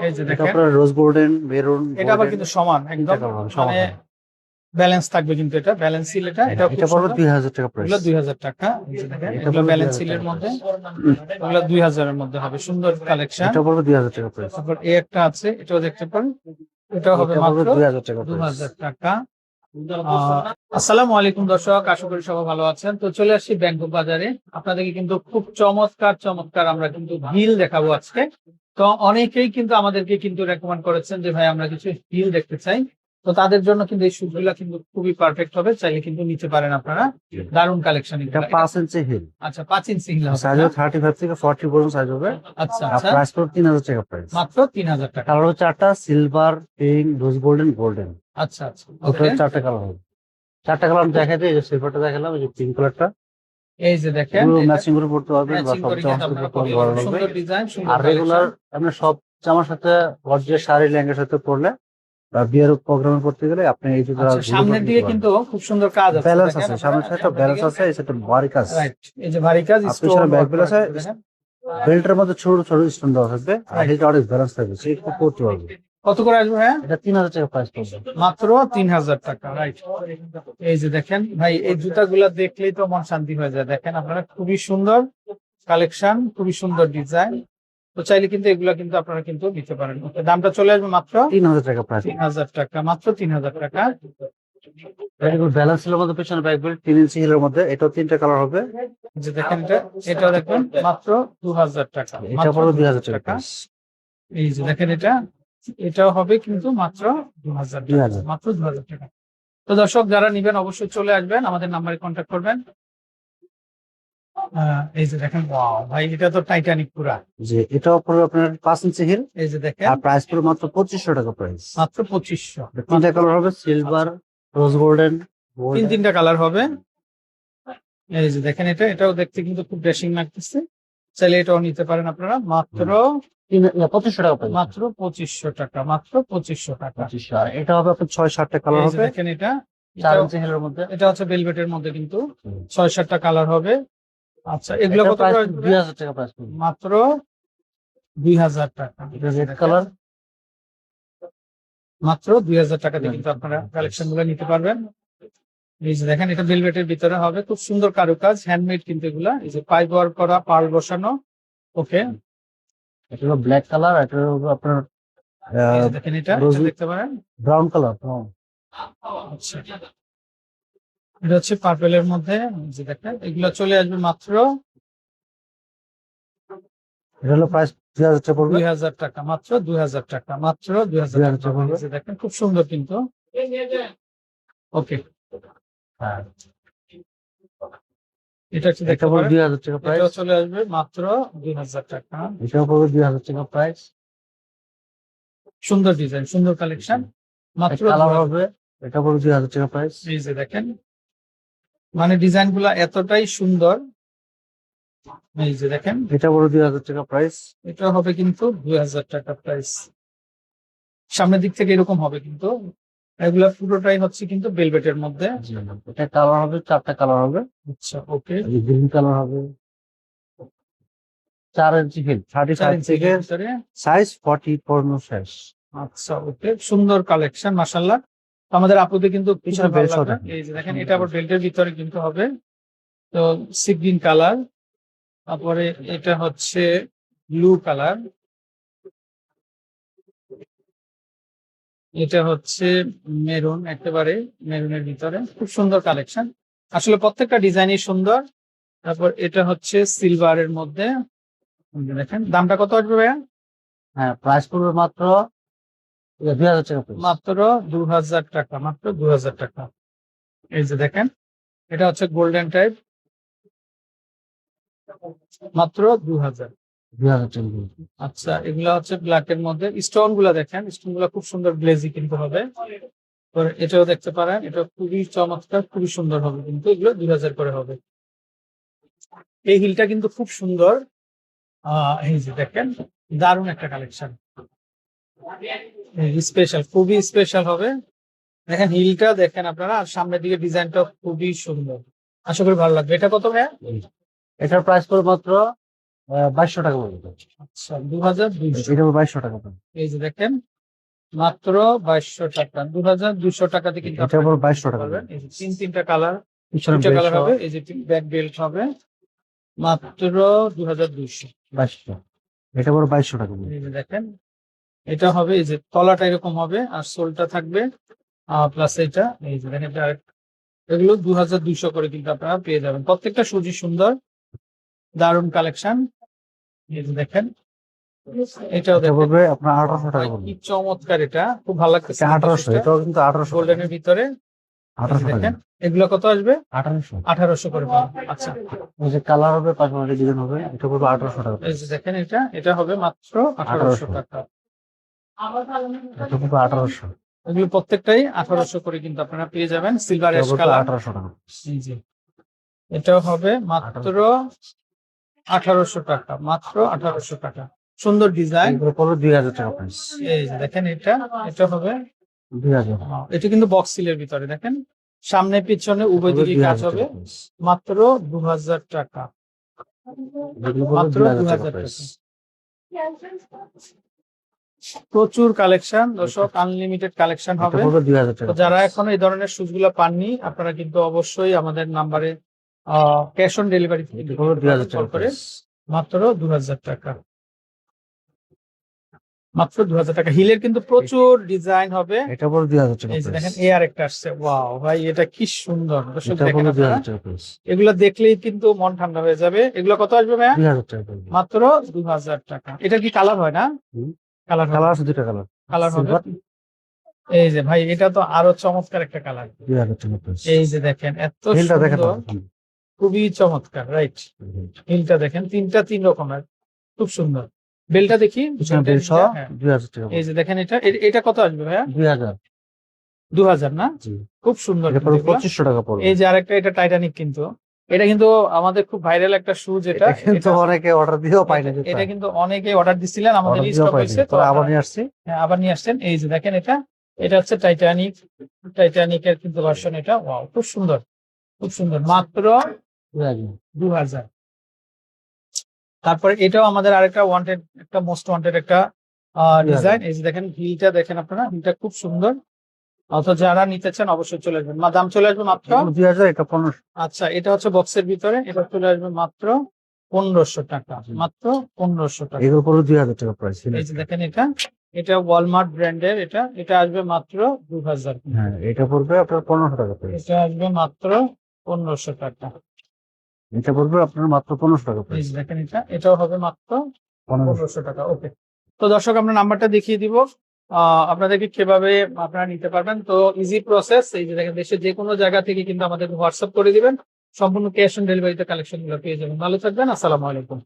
এই যে এটা দেখেন, আপনার রোজ গোল্ডেন, মেরুন, এটা আবার গোল্ডেন কিন্তু সমান তিনটা একদম, কালার হবে, মানে সমাধান। ব্যালেন্স থাকবে কিন্তু, এটা ব্যালেন্স সিল, এটা খুব এটা পড়বে সুন্দর। 2000 টাকা প্রাইস। এগুলো 2000 টাকা। এই যে দেখেন, এটা এগুলো পড়বে ব্যালেন্স 2000 সিলের টাকা মধ্যে, প্রাইস। এগুলো 2000 এর মধ্যে হবে, সুন্দর কালেকশন। এটা পড়বে 2000 টাকা প্রাইস। তারপর এই একটা আছে, এটাও দেখতে পারেন, এটাও হবে এটা পড়বে মাত্র 2000 টাকা প্রাইস। 2000 টাকা। আসসালামু আলাইকুম দর্শক, আশা করি সবাই ভালো আছেন। তো চলে আসছি ব্যাংকক বাজারে, আপনাদেরকে কিন্তু খুব চমৎকার চমৎকার আমরা কিন্তু হিল দেখাবো আজকে। তো অনেকেই কিন্তু আমাদেরকে কিন্তু রেকমেন্ড করেছেন যে ভাই আমরা কিছু হিল দেখতে চাই। তো তাদের জন্য কিন্তু এই শুজগুলা কিন্তু খুবই পারফেক্ট হবে, চাইলে কিন্তু নিতে পারেন আপনারা। দারুন কালেকশন এটা এগুলো। 5 ইঞ্চি হিল। আচ্ছা, 5 ইঞ্চি হিল হবে সাইজ না? হবে 35 থেকে 40 পর্যন্ত সাইজ হবে। আচ্ছা আর আচ্ছা, প্রাইস পড়বে 3000 টাকা প্রাইস। মাত্র 3000 টাকা। কালার হচ্ছে 4টা, সিলভার, পিঙ্ক, রোজ গোল্ডেন, গোল্ডেন। আচ্ছা আচ্ছা, টোটাল ওকে। 4টা কালার হবে। 4টা কালার আমি দেখাই দিই। এই যে সিলভারটা দেখালাম, এই যে পিঙ্ক কালারটা। এই যে দেখেন, এগুলো এটা ম্যাচিং করে পড়তে পারবেন বা ম্যাচিং সব করে জামার কিন্তু সাথে আপনারা পড়তে করতে পারলে ভালো পারবেন। লাগবে। সুন্দর ডিজাইন, সুন্দর আর রেগুলার কালেকশন। আপনি সব জামার সাথে গর্জিয়াস শাড়ি লেহেঙ্গার সাথে পরলে বা বিয়ের প্রোগ্রামে পড়তে গেলে আপনি এই জুতো আচ্ছা, গুলো পরে সামনের নিতে দিকে পারবেন। কিন্তু খুব সুন্দর কাজ আছে, ব্যালেন্স দেখেন আছে, আপনারা সামনের সাইডটা সামনের ব্যালেন্স দিকে। আছে, এই সাইডটা ভারী কাজ। রাইট, এই যে ভারী কাজ, আপনি স্টোন সামনে ব্যাক ওয়ার্ক করা ব্যালেন্স কিন্তু, দেখেন। বেল্টের মধ্যে ছোট ছোট স্টোন দেওয়া থাকবে, আর রাইট। হিলটা অনেক ব্যালেন্স থাকবে, সেই করতে পারবে। কত করে আসবে ভাইয়া? এটা 3000 টাকা প্রাইস পড়বে। মাত্র 3000 টাকা। রাইট, এই যে দেখেন ভাই, এই জুতাগুলা দেখলেই তো মন শান্তি হয়ে যায়। দেখেন আপনারা, খুবই সুন্দর কালেকশন, খুবই সুন্দর ডিজাইন। তো চাইলে কিন্তু এগুলা কিন্তু আপনারা কিন্তু নিতে পারেন। ওকে, দামটা চলে আসবে মাত্র 3000 টাকা প্রাইস। 3000 টাকা, মাত্র 3000 টাকা। ব্যালেন্স হিলের মধ্যে পেছনে ব্যাক বেল্ট 3 ইঞ্চি হিলের মধ্যে, এটাও 3টা কালার হবে। এই যে দেখেন, এটাও দেখবেন মাত্র 2000 টাকা, এটা মাত্র পড়বে 2000 2000 টাকা টাকা। প্রাইস। এই যে দেখেন, এটাও হবে কিন্তু মাত্র 2000 টাকা, 2000। মাত্র 2000 টাকা। তো দর্শক, যারা নিবেন অবশ্যই চলে আসবেন, আমাদের নাম্বারে কন্ট্যাক্ট করবেন। এই যে দেখেন, ওয়াও ভাই, এটা তো টাইটানিক পুরা। যে এটাও পড়বে আপনার 5 ইঞ্চি হিল। এই যে দেখেন, আর প্রাইস পড়বে মাত্র 2500 টাকা প্রাইস। মাত্র 2500। 3টা কালার হবে, সিলভার, রোজ গোল্ডেন, গোল্ডেন। তিনটা কালার হবে। এই যে দেখেন, এটাও দেখতে কিন্তু খুব ড্রেসিং লাগতেছে, চাইলে এটাও নিতে পারেন আপনারা। মাত্র 2500 টাকা প্রাইস। মাত্র 2500 টাকা, মাত্র 2500 টাকা। 2500। আর এটা হবে আপনার 6-7টা কালার এই যে হবে, দেখেন, 4 ইঞ্চি হিলের মধ্যে। এটা হচ্ছে ভেলভেটের মধ্যে, কিন্তু 6-7টা কালার হবে। আচ্ছা, এগুলো এটা কত প্রাইস করে আসবে? 2000 টাকা প্রাইস পড়বে। মাত্র 2000 টাকা। এটা রেড কালার। মাত্র 2000 টাকাতে কিন্তু আপনারা কালেকশন গুলো নিতে পারবেন। এই যে দেখেন, এটা ভেলভেটের ভিতরে হবে, খুব সুন্দর কারুকাজ, হ্যান্ডমেড কিন্তু এগুলা। এই যে পাইপ ওয়ার্ক করা, পার্ল বসানো। ওকে, এটা হলো ব্ল্যাক কালার, এটা হলো আপনার এই যে দেখেন, এটা দেখতে পারেন। Brown colour, brown. আচ্ছা, এটা হচ্ছে পার্পেলের মধ্যে। এই যে দেখেন, এগুলো চলে আসবে মাত্র এটা হলো প্রাইস 2000 টাকা পড়বে। 2000 টাকা, মাত্র 2000 টাকা, মাত্র 2000 2000 টাকা টাকা পড়বে। এই যে দেখেন, খুব সুন্দর কিন্তু। ওকে, হ্যাঁ, এটা একটু এটা দেখতে পড়বে পারেন। 2000 টাকা প্রাইস। এটাও চলে আসবে মাত্র 2000 টাকা। এটাও পড়বে 2000 টাকা প্রাইস। সুন্দর ডিজাইন, সুন্দর কালেকশন, মাত্র কালার 2000। হবে, এটা পড়বে 2000 টাকা প্রাইস। এই যে দেখেন, মানে ডিজাইন গুলা এতটাই সুন্দর। এই যে দেখেন, এটা পড়বে 2000 টাকা প্রাইস। এটা হবে কিন্তু 2000 টাকা প্রাইস। সামনের দিক থেকে এরকম হবে কিন্তু, এগুলা পুরোটাই হচ্ছে কিন্তু ভেলভেটের মধ্যে। এটা কালার হবে, 4টা কালার হবে। আচ্ছা, ওকে। গ্রিন কালার হবে। 4 ইঞ্চি হিল, 35 থেকে সাইজ 40 পর্যন্ত শেষ। আচ্ছা, ওকে, সুন্দর কালেকশন, মাশাআল্লাহ। আমাদের আপুদের কিন্তু পিছনে খুবই ভালো বেল্ট সহ লাগবে। থাকে। এই যে দেখেন, এটা আবার বেল্টের ভিতরে কিন্তু হবে। তো সি গ্রিন কালার, তারপরে এটা হচ্ছে ব্লু কালার, এটা হচ্ছে মেরুন, একেবারে মেরুনের ভিতরে, খুব সুন্দর কালেকশন। আসলে প্রত্যেকটা ডিজাইনই সুন্দর। তারপর এটা হচ্ছে সিলভারের মধ্যে। এই যে দেখেন, দামটা কত আসবে ভাইয়া? হ্যাঁ, প্রাইস পড়বে মাত্র 2000 টাকা প্রাইস। মাত্র 2000 টাকা, মাত্র 2000 টাকা। এই যে দেখেন, এটা হচ্ছে গোল্ডেন টাইপ, মাত্র 2000। 2000 টাকা প্রাইস। আচ্ছা, এগুলা হচ্ছে ব্ল্যাক এর মধ্যে, স্টোন গুলা দেখেন, স্টোন গুলা খুব সুন্দর গ্লেজি কিন্তু হবে। এটাও দেখতে পারেন, এটা খুবই চমৎকার, খুবই সুন্দর হবে কিন্তু, এগুলো 2000 করে হবে। এই হিলটা কিন্তু খুব সুন্দর। এই যে দেখেন, দারুণ একটা কালেকশন, স্পেশাল, খুবই স্পেশাল হবে। দেখেন হিলটা দেখেন আপনারা, আর সামনের দিকে ডিজাইনটা খুবই সুন্দর, আশা করি ভালো লাগবে। এটা কত ভাইয়া? এটার প্রাইস পড়বে মাত্র 2200 টাকা পড়বে। আচ্ছা 2200। এটা 2200 টাকা পড়বে। এই যে দেখেন মাত্র 2200 টাকা, 2200 টাকাতে কিন্তু এটা পড়বে 2200 টাকা পারবেন। পড়বে। এই যে তিনটা কালার, পিছনে দুইটা কালার বেল্ট হবে। এই যে ব্যাক বেল্ট হবে মাত্র 2200। 2200। এটা পড়বে 2200 টাকা পড়বে। এই যে দেখেন এটা হবে, এই যে তলাটা এরকম হবে আর সোলটা থাকবে প্লাস এটা। এই যে দেখেন এটা এগুলো 2200 করে কিন্তু আপনারা পেয়ে যাবেন। প্রত্যেকটা সুজি সুন্দর, দারুণ কালেকশন। এই যে দেখেন এটাও এটা দেখেন পড়বে আপনার 1800 টাকা ভাই, পড়বে। কি চমৎকার, এটা খুব ভালো লাগতেছে। এটা 1800, এটাও কিন্তু 1800 টাকা। গোল্ডেনের ভিতরে। এই যে 1800 টাকা। দেখেন এগুলো কত আসবে? 1800। 1800 করে পাবেন। আচ্ছা এই যে কালার হবে, পাশাপাশি ডিজাইন হবে, এটা পড়বে 1800 টাকা। এই যে দেখেন এটা হবে মাত্র 1800 টাকা। এটা পড়বে 1800। এগুলো প্রত্যেকটাই 1800 করে কিন্তু আপনারা পেয়ে যাবেন। সিলভার এটা অ্যাশ পড়বে কালার। 1800 টাকা। এই যে এটাও হবে মাত্র 1800 টাকা, মাত্র 1800 টাকা। সুন্দর ডিজাইন। এগুলো পড়বে 2000 টাকা প্রাইস। এই যে দেখেন এটা হবে 2000। এটা কিন্তু বক্স সিলের ভিতরে দেখেন, সামনে পিছনে উভয় দিকে কাজ হবে। মাত্র 2000 টাকা, এগুলো পড়বে মাত্র 2000 টাকা 2000 প্রাইস। টাকা। প্রচুর কালেকশন দর্শক, আনলিমিটেড কালেকশন এটা হবে। পড়বে 2000 টাকা। তো যারা এখনো এই ধরনের শুজ গুলো পাননি, আপনারা কিন্তু অবশ্যই আমাদের নাম্বারে ক্যাশ অন ডেলিভারি এটা পড়বে 2000 কল টাকা করে প্রাইস। মাত্র 2000 টাকা, মাত্র 2000 টাকা। হিলের কিন্তু প্রচুর ডিজাইন হবে। এটা পড়বে 2000 টাকা এই যে প্রাইস। দেখেন এ আর একটা আসছে, ওয়াও ভাই এটা কি সুন্দর দর্শক, এটা দেখেন পড়বে আপনারা 2000 টাকা প্রাইস। এগুলো দেখলেই কিন্তু মন ঠান্ডা হয়ে যাবে। এগুলো কত আসবে ভাইয়া? 2000 টাকা পড়বে। মাত্র 2000 টাকা। এটা কি কালার হয় না? হুম। কালার কালার আছে, দুটো কালার। কালার হবে। সিলভার। এই যে ভাই এটা তো আরো চমৎকার একটা কালার। 2000 টাকা প্রাইস। এই যে দেখেন এত হিলটা দেখেন সুন্দর, আপনারা। খুবই চমৎকার, রাইট। হিলটা দেখেন তিন রকমের, খুব সুন্দর। বেলটা দেখি, পিছনে বেলটা বেল্ট সহ হ্যাঁ। 2000 টাকা এই পড়বে। যে দেখেন এটা কত আসবে ভাইয়া? 2000। 2000 না? জি। খুব সুন্দর এটা কিন্তু পড়বে এগুলা। 2500 টাকা পড়বে। এই যে আরেকটা, এটা টাইটানিক কিন্তু, এটা কিন্তু আমাদের খুব ভাইরাল একটা শুজ। এটা এটা কিন্তু অনেকে অর্ডার দিয়েও পাইনি। এটা কিন্তু অনেকে অর্ডার দিছিলেন, আমাদের অর্ডার দিয়েও স্টক পাইনি, হয়েছে তো পরে আবার নিয়ে আসছি। হ্যাঁ, আবার নিয়ে আসছেন। এই যে দেখেন এটা হচ্ছে টাইটানিকের কিন্তু ভার্সন। এটা ওয়াও, খুব সুন্দর, খুব সুন্দর। মাত্র 2000। তারপরে এটাও আমাদের আরেকটা ওয়ান্টেড, একটা মোস্ট ওয়ান্টেড একটা ডিজাইন। এই যে দেখেন হিলটা দেখেন আপনারা, হিলটা খুব সুন্দর। অথচ যারা নিতে চান অবশ্যই চলে আসবেন। দাম চলে আসবে মাত্র 2000। এটা 1500। আচ্ছা এটা হচ্ছে বক্সের ভিতরে, এটা চলে আসবে মাত্র 1500 টাকা, মাত্র 1500 টাকা। এগুলো পড়বে 2000 টাকা প্রাইস। এই যে দেখেন এটা ওয়ালমার্ট ব্র্যান্ডের, এটা আসবে মাত্র 2000। হ্যাঁ, এটা পড়বে আপনার 1500 টাকা প্রাইস। এটা আসবে মাত্র 1500 টাকা। এটা পড়বে আপনার মাত্র 1500 টাকা এই প্রাইস। যে দেখেন এটাও হবে মাত্র 1500। 1500 টাকা। ওকে, তো দর্শক আমরা নাম্বারটা দেখিয়ে দিব আপনাদেরকে কিভাবে আপনারা নিতে পারবেন। তো ইজি প্রসেস। এই যে দেখেন দেশের যে কোনো জায়গা থেকে কিন্তু আমাদের হোয়াটসঅ্যাপ করে দিবেন, সম্পূর্ণ ক্যাশ অন ডেলিভারিতে কালেকশন গুলো পেয়ে যাবেন। ভালো থাকবেন, আসসালামু আলাইকুম।